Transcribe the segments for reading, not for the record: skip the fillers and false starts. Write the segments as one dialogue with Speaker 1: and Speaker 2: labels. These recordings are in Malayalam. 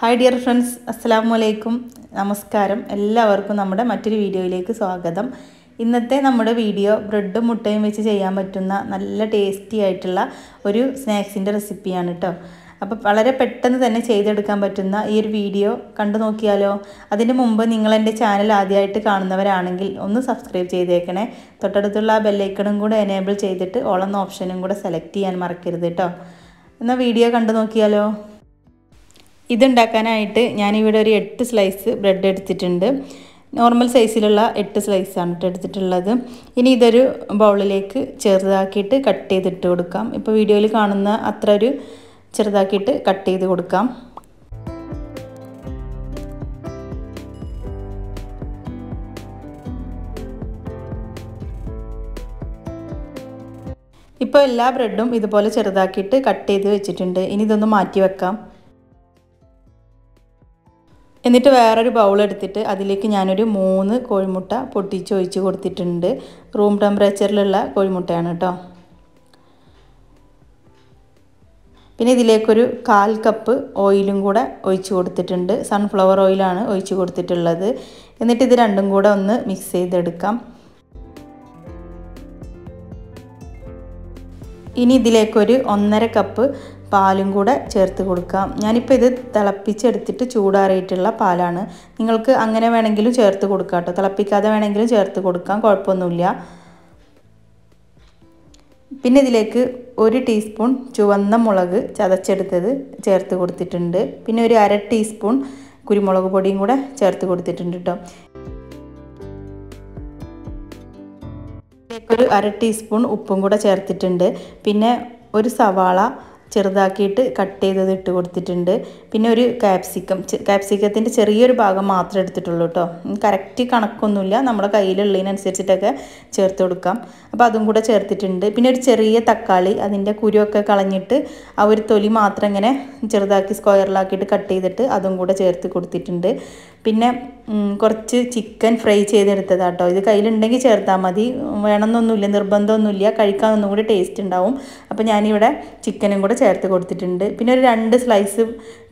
Speaker 1: Hi dear friends, Assalamu alaikum. Namaskaram. എല്ലാവർക്കും നമ്മുടെ മറ്റൊരു വീഡിയോയിലേക്ക് സ്വാഗതം. ഇന്നത്തെ നമ്മുടെ വീഡിയോ ബ്രെഡും മുട്ടയും വെച്ച് ചെയ്യാൻ പറ്റുന്ന നല്ല ടേസ്റ്റി ആയിട്ടുള്ള ഒരു സ്നാക്സിന്റെ റെസിപ്പിയാണ് ട്ടോ. അപ്പോൾ വളരെ പെട്ടെന്ന് തന്നെ ചെയ്തെടുക്കാൻ പറ്റുന്ന ഈ ഒരു വീഡിയോ കണ്ടു നോക്കിയാലോ. അതിനു മുമ്പ് നിങ്ങൾ എൻ്റെ ചാനൽ ആദ്യമായിട്ട് കാണുന്നവരാണെങ്കിൽ ഒന്ന് സബ്സ്ക്രൈബ് ചെയ്തേക്കണേ. തൊട്ടടുത്തുള്ള ബെൽ ഐക്കണും കൂടെ എനേബിൾ ചെയ്തിട്ട് ഓൾ എന്ന ഓപ്ഷനും കൂടെ സെലക്ട് ചെയ്യാൻ മറക്കരുത് ട്ടോ. എന്നാൽ വീഡിയോ കണ്ടു നോക്കിയാലോ. ഇതുണ്ടാക്കാനായിട്ട് ഞാനിവിടെ ഒരു 8 സ്ലൈസ് ബ്രെഡ് എടുത്തിട്ടുണ്ട്. നോർമൽ സൈസിലുള്ള 8 സ്ലൈസാണ് എടുത്തിട്ടുള്ളത്. ഇനി ഇതൊരു ബൗളിലേക്ക് ചെറുതാക്കിയിട്ട് കട്ട് ചെയ്തിട്ട് കൊടുക്കാം. ഇപ്പോൾ വീഡിയോയിൽ കാണുന്ന അത്ര ഒരു ചെറുതാക്കിയിട്ട് കട്ട് ചെയ്ത് കൊടുക്കാം. ഇപ്പോൾ എല്ലാ ബ്രെഡും ഇതുപോലെ ചെറുതാക്കിയിട്ട് കട്ട് ചെയ്ത് വെച്ചിട്ടുണ്ട്. ഇനി ഇതൊന്ന് മാറ്റി വെക്കാം. എന്നിട്ട് വേറൊരു ബൗൾ എടുത്തിട്ട് അതിലേക്ക് ഞാനൊരു 3 കോഴിമുട്ട പൊട്ടിച്ച് ഒഴിച്ച് കൊടുത്തിട്ടുണ്ട്. റൂം ടെമ്പറേച്ചറിലുള്ള കോഴിമുട്ടയാണ് കേട്ടോ. പിന്നെ ഇതിലേക്കൊരു 1/4 കപ്പ് ഓയിലും കൂടെ ഒഴിച്ച് കൊടുത്തിട്ടുണ്ട്. സൺഫ്ലവർ ഓയിലാണ് ഒഴിച്ച് കൊടുത്തിട്ടുള്ളത്. എന്നിട്ട് ഇത് രണ്ടും കൂടെ ഒന്ന് മിക്സ് ചെയ്തെടുക്കാം. ഇനി ഇതിലേക്കൊരു 1.5 കപ്പ് പാലും കൂടെ ചേർത്ത് കൊടുക്കാം. ഞാനിപ്പോൾ ഇത് തിളപ്പിച്ചെടുത്തിട്ട് ചൂടാറിയിട്ടുള്ള പാലാണ്. നിങ്ങൾക്ക് അങ്ങനെ വേണമെങ്കിലും ചേർത്ത് കൊടുക്കാം കേട്ടോ. തിളപ്പിക്കാതെ വേണമെങ്കിലും ചേർത്ത് കൊടുക്കാം, കുഴപ്പമൊന്നുമില്ല. പിന്നെ ഇതിലേക്ക് 1 ടീസ്പൂൺ ചുവന്ന മുളക് ചതച്ചെടുത്തത് ചേർത്ത് കൊടുത്തിട്ടുണ്ട്. പിന്നെ ഒരു 1/2 ടീസ്പൂൺ കുരുമുളക് പൊടിയും കൂടെ ചേർത്ത് കൊടുത്തിട്ടുണ്ട് കേട്ടോ. ഇതിലേക്കൊരു 1/2 ടീസ്പൂൺ ഉപ്പും കൂടെ ചേർത്തിട്ടുണ്ട്. പിന്നെ ഒരു സവാള ചെറുതാക്കിയിട്ട് കട്ട് ചെയ്തത് ഇട്ട് കൊടുത്തിട്ടുണ്ട്. പിന്നെ ഒരു ക്യാപ്സിക്കത്തിൻ്റെ ചെറിയൊരു ഭാഗം മാത്രമേ എടുത്തിട്ടുള്ളൂ കേട്ടോ. കറക്റ്റ് കണക്കൊന്നുമില്ല, നമ്മുടെ കയ്യിലുള്ളതിനനുസരിച്ചിട്ടൊക്കെ ചേർത്ത് കൊടുക്കാം. അപ്പോൾ അതും കൂടെ ചേർത്തിട്ടുണ്ട്. പിന്നെ ഒരു ചെറിയ തക്കാളി, അതിൻ്റെ കുരുവൊക്കെ കളഞ്ഞിട്ട് ആ ഒരു തൊലി മാത്രം ഇങ്ങനെ ചെറുതാക്കി സ്ക്വയറിലാക്കിയിട്ട് കട്ട് ചെയ്തിട്ട് അതും കൂടെ ചേർത്ത് കൊടുത്തിട്ടുണ്ട്. പിന്നെ കുറച്ച് ചിക്കൻ ഫ്രൈ ചെയ്തെടുത്തതാട്ടോ. ഇത് കയ്യിലുണ്ടെങ്കിൽ ചേർത്താൽ മതി, വേണമെന്നൊന്നുമില്ല, നിർബന്ധമൊന്നുമില്ല. കഴിക്കാൻ ഒന്നും കൂടി ടേസ്റ്റ് ഉണ്ടാവും. അപ്പോൾ ഞാനിവിടെ ചിക്കനും കൂടെ ചേർത്ത് കൊടുത്തിട്ടുണ്ട്. പിന്നെ ഒരു 2 സ്ലൈസ്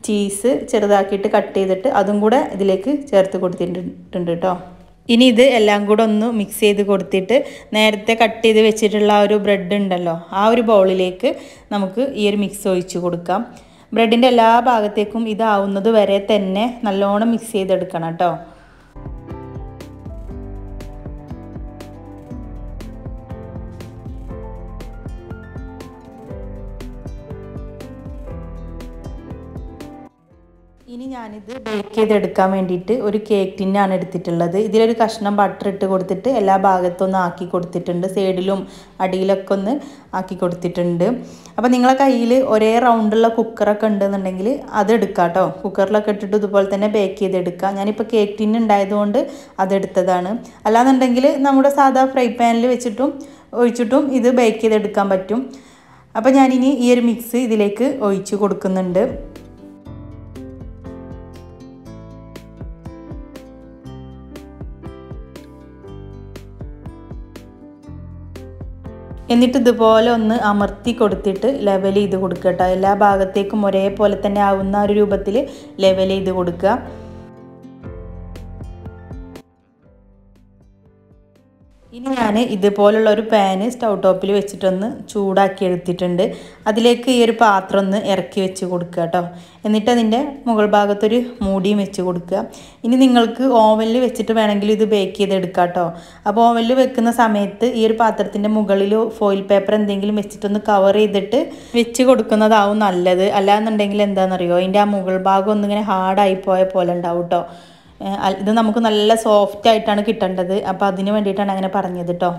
Speaker 1: ചീസ് ചെറുതാക്കിയിട്ട് കട്ട് ചെയ്തിട്ട് അതും കൂടെ ഇതിലേക്ക് ചേർത്ത് കൊടുത്തിട്ടുണ്ട് കേട്ടോ. ഇനി ഇത് എല്ലാം കൂടെ ഒന്ന് മിക്സ് ചെയ്ത് കൊടുത്തിട്ട് നേരത്തെ കട്ട് ചെയ്ത് വെച്ചിട്ടുള്ള ആ ഒരു ബ്രെഡ് ഉണ്ടല്ലോ, ആ ഒരു ബൗളിലേക്ക് നമുക്ക് ഈ ഒരു മിക്സ് ഒഴിച്ച് കൊടുക്കാം. ബ്രെഡിൻ്റെ എല്ലാ ഭാഗത്തേക്കും ഇതാവുന്നത് വരെ തന്നെ നല്ലോണം മിക്സ് ചെയ്തെടുക്കണം കേട്ടോ. ഇനി ഞാനിത് ബേക്ക് ചെയ്തെടുക്കാൻ വേണ്ടിയിട്ട് ഒരു കേക്ക് ടിന്നാണ് എടുത്തിട്ടുള്ളത്. ഇതിലൊരു കഷ്ണം ബട്ടർ ഇട്ട് കൊടുത്തിട്ട് എല്ലാ ഭാഗത്തൊന്നും ആക്കി കൊടുത്തിട്ടുണ്ട്. സൈഡിലും അടിയിലൊക്കെ ഒന്ന് ആക്കി കൊടുത്തിട്ടുണ്ട്. അപ്പോൾ നിങ്ങളെ കയ്യിൽ ഒരേ റൗണ്ടുള്ള കുക്കറൊക്കെ ഉണ്ടെന്നുണ്ടെങ്കിൽ അത് എടുക്കാം കേട്ടോ. കുക്കറിലൊക്കെ ഇട്ടിട്ട് ഇതുപോലെ തന്നെ ബേക്ക് ചെയ്തെടുക്കാം. ഞാനിപ്പോൾ കേക്ക് ടിൻ ഉണ്ടായതുകൊണ്ട് അതെടുത്തതാണ്. അല്ലാന്നുണ്ടെങ്കിൽ നമ്മുടെ സാധാ ഫ്രൈ പാനിൽ ഒഴിച്ചിട്ടും ഇത് ബേക്ക് ചെയ്തെടുക്കാൻ പറ്റും. അപ്പോൾ ഞാനിനി ഈ ഒരു മിക്സ് ഇതിലേക്ക് ഒഴിച്ച് കൊടുക്കുന്നുണ്ട്. എന്നിട്ട് ഇതുപോലെ ഒന്ന് അമർത്തി കൊടുത്തിട്ട് ലെവൽ ചെയ്ത് കൊടുക്കുക കേട്ടോ. എല്ലാ ഭാഗത്തേക്കും ഒരേപോലെ തന്നെ ആവുന്ന ഒരു രൂപത്തിൽ ലെവൽ ചെയ്ത് കൊടുക്കുക. ഇനി ഞാൻ ഇതുപോലുള്ള ഒരു പാന് സ്റ്റൗ ടോപ്പിൽ വെച്ചിട്ടൊന്ന് ചൂടാക്കി എടുത്തിട്ടുണ്ട്. അതിലേക്ക് ഈ ഒരു പാത്രം ഒന്ന് ഇറക്കി വെച്ച് കൊടുക്കുക കേട്ടോ. എന്നിട്ട് അതിൻ്റെ മുകൾ ഭാഗത്തൊരു മൂടിയും വെച്ച് കൊടുക്കുക. ഇനി നിങ്ങൾക്ക് ഓവനിൽ വെച്ചിട്ട് വേണമെങ്കിൽ ഇത് ബേക്ക് ചെയ്തെടുക്കാം കേട്ടോ. അപ്പോൾ ഓവനിൽ വെക്കുന്ന സമയത്ത് ഈ ഒരു പാത്രത്തിൻ്റെ മുകളിൽ ഫോയിൽ പേപ്പർ എന്തെങ്കിലും വെച്ചിട്ടൊന്ന് കവർ ചെയ്തിട്ട് വെച്ച് കൊടുക്കുന്നതാവും നല്ലത്. അല്ലാന്നുണ്ടെങ്കിൽ എന്താണെന്നറിയോ, അതിൻ്റെ ആ മുകൾ ഭാഗം ഒന്നിങ്ങനെ ഹാർഡായി പോയ പോലെ ഉണ്ടാവും കേട്ടോ. ഇത് നമുക്ക് നല്ല സോഫ്റ്റ് ആയിട്ടാണ് കിട്ടേണ്ടത്. അപ്പോൾ അതിന് വേണ്ടിയിട്ടാണ് അങ്ങനെ പറഞ്ഞത് കേട്ടോ.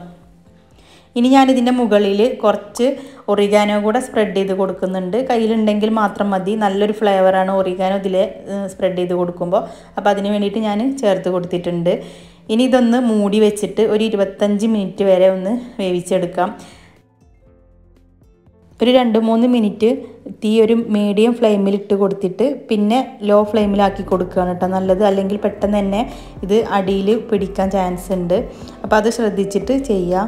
Speaker 1: ഇനി ഞാനിതിൻ്റെ മുകളിൽ കുറച്ച് ഒറിഗാനോ കൂടെ സ്പ്രെഡ് ചെയ്ത് കൊടുക്കുന്നുണ്ട്. കയ്യിലുണ്ടെങ്കിൽ മാത്രം മതി, നല്ലൊരു ഫ്ലേവറാണ് ഒറിഗാനോ ഇതിൽ സ്പ്രെഡ് ചെയ്ത് കൊടുക്കുമ്പോൾ. അപ്പോൾ അതിന് വേണ്ടിയിട്ട് ഞാൻ ചേർത്ത് കൊടുത്തിട്ടുണ്ട്. ഇനി ഇതൊന്ന് മൂടി വെച്ചിട്ട് ഒരു 25 മിനിറ്റ് വരെ ഒന്ന് വേവിച്ചെടുക്കാം. ഒരു 2-3 മിനിറ്റ് തീ ഒരു മീഡിയം ഫ്ലെയിമിൽ ഇട്ട് കൊടുത്തിട്ട് പിന്നെ ലോ ഫ്ലെയിമിലാക്കി കൊടുക്കുകയാണ് കേട്ടോ നല്ലത്. അല്ലെങ്കിൽ പെട്ടെന്ന് തന്നെ ഇത് അടിയിൽ പിടിക്കാൻ ചാൻസ് ഉണ്ട്. അപ്പോൾ അത് ശ്രദ്ധിച്ചിട്ട് ചെയ്യാം.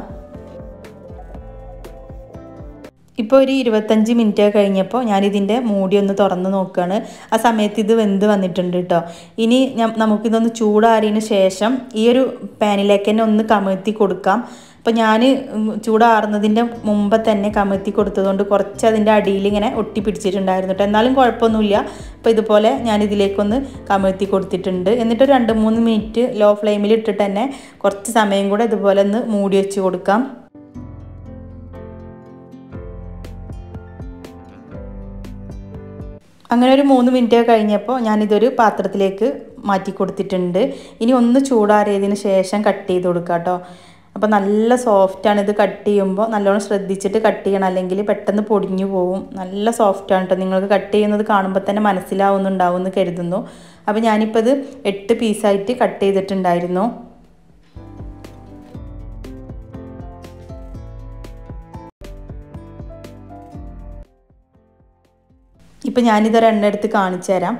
Speaker 1: ഇപ്പോൾ ഒരു 25 മിനിറ്റ് കഴിഞ്ഞപ്പോൾ ഞാനിതിൻ്റെ മൂടി ഒന്ന് തുറന്ന് നോക്കുകയാണ്. ആ സമയത്ത് ഇത് വെന്ത് വന്നിട്ടുണ്ട് കേട്ടോ. ഇനി നമുക്കിതൊന്ന് ചൂടാറിയതിന് ശേഷം ഈ ഒരു പാനിലേക്ക് തന്നെ ഒന്ന് കമഴ്ത്തി കൊടുക്കാം. അപ്പോൾ ഞാൻ ചൂടാറുന്നതിൻ്റെ മുമ്പ് തന്നെ കമഴ്ത്തി കൊടുത്തതുകൊണ്ട് കുറച്ച് അതിൻ്റെ അടിയിൽ ഇങ്ങനെ ഒട്ടി പിടിച്ചിട്ടുണ്ടായിരുന്നു കേട്ടോ. എന്നാലും കുഴപ്പമൊന്നുമില്ല. അപ്പോൾ ഇതുപോലെ ഞാനിതിലേക്കൊന്ന് കമഴ്ത്തി കൊടുത്തിട്ടുണ്ട്. എന്നിട്ട് 2-3 മിനിറ്റ് ലോ ഫ്ലെയിമിൽ ഇട്ടിട്ട് തന്നെ കുറച്ച് സമയം കൂടെ ഇതുപോലെ ഒന്ന് മൂടി വെച്ച് കൊടുക്കാം. അങ്ങനെ ഒരു 3 മിനിറ്റ് കഴിഞ്ഞപ്പോൾ ഞാനിതൊരു പാത്രത്തിലേക്ക് മാറ്റി കൊടുത്തിട്ടുണ്ട്. ഇനി ഒന്ന് ചൂടാറിയതിന് ശേഷം കട്ട് ചെയ്ത് കൊടുക്കാം കേട്ടോ. അപ്പോൾ നല്ല സോഫ്റ്റാണ് ഇത്. കട്ട് ചെയ്യുമ്പോൾ നല്ലോണം ശ്രദ്ധിച്ചിട്ട് കട്ട് ചെയ്യണം, അല്ലെങ്കിൽ പെട്ടെന്ന് പൊടിഞ്ഞു പോവും. നല്ല സോഫ്റ്റാണ് കേട്ടോ. നിങ്ങൾക്ക് കട്ട് ചെയ്യുന്നത് കാണുമ്പോൾ തന്നെ മനസ്സിലാവുന്നുണ്ടാവും എന്ന് കരുതുന്നു. അപ്പോൾ ഞാനിപ്പോൾ ഇത് 8 പീസായിട്ട് കട്ട് ചെയ്തിട്ടുണ്ടായിരുന്നു. ഇപ്പം ഞാനിതൊരെണ്ണം എടുത്ത് കാണിച്ചു തരാം.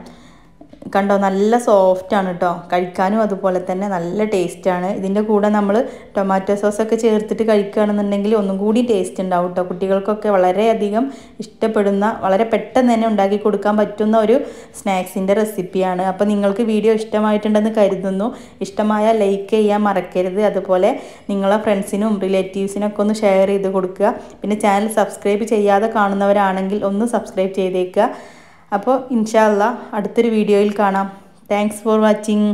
Speaker 1: കണ്ടോ, നല്ല സോഫ്റ്റാണ് കേട്ടോ. കഴിക്കാനും അതുപോലെ തന്നെ നല്ല ടേസ്റ്റാണ്. ഇതിൻ്റെ കൂടെ നമ്മൾ ടൊമാറ്റോ സോസൊക്കെ ചേർത്തിട്ട് കഴിക്കുകയാണെന്നുണ്ടെങ്കിൽ ഒന്നും കൂടി ടേസ്റ്റ് ഉണ്ടാവും കേട്ടോ. കുട്ടികൾക്കൊക്കെ വളരെയധികം ഇഷ്ടപ്പെടുന്ന, വളരെ പെട്ടെന്ന് തന്നെ ഉണ്ടാക്കി കൊടുക്കാൻ പറ്റുന്ന ഒരു സ്നാക്സിൻ്റെ റെസിപ്പിയാണ്. അപ്പോൾ നിങ്ങൾക്ക് വീഡിയോ ഇഷ്ടമായിട്ടുണ്ടെന്ന് കരുതുന്നു. ഇഷ്ടമായാൽ ലൈക്ക് ചെയ്യാൻ മറക്കരുത്. അതുപോലെ നിങ്ങളെ ഫ്രണ്ട്സിനും റിലേറ്റീവ്സിനൊക്കെ ഒന്ന് ഷെയർ ചെയ്ത് കൊടുക്കുക. പിന്നെ ചാനൽ സബ്സ്ക്രൈബ് ചെയ്യാതെ കാണുന്നവരാണെങ്കിൽ ഒന്ന് സബ്സ്ക്രൈബ് ചെയ്തേക്കുക. അപ്പോൾ ഇൻഷാ അല്ലാഹ് അടുത്തൊരു വീഡിയോയിൽ കാണാം. Thanks for watching.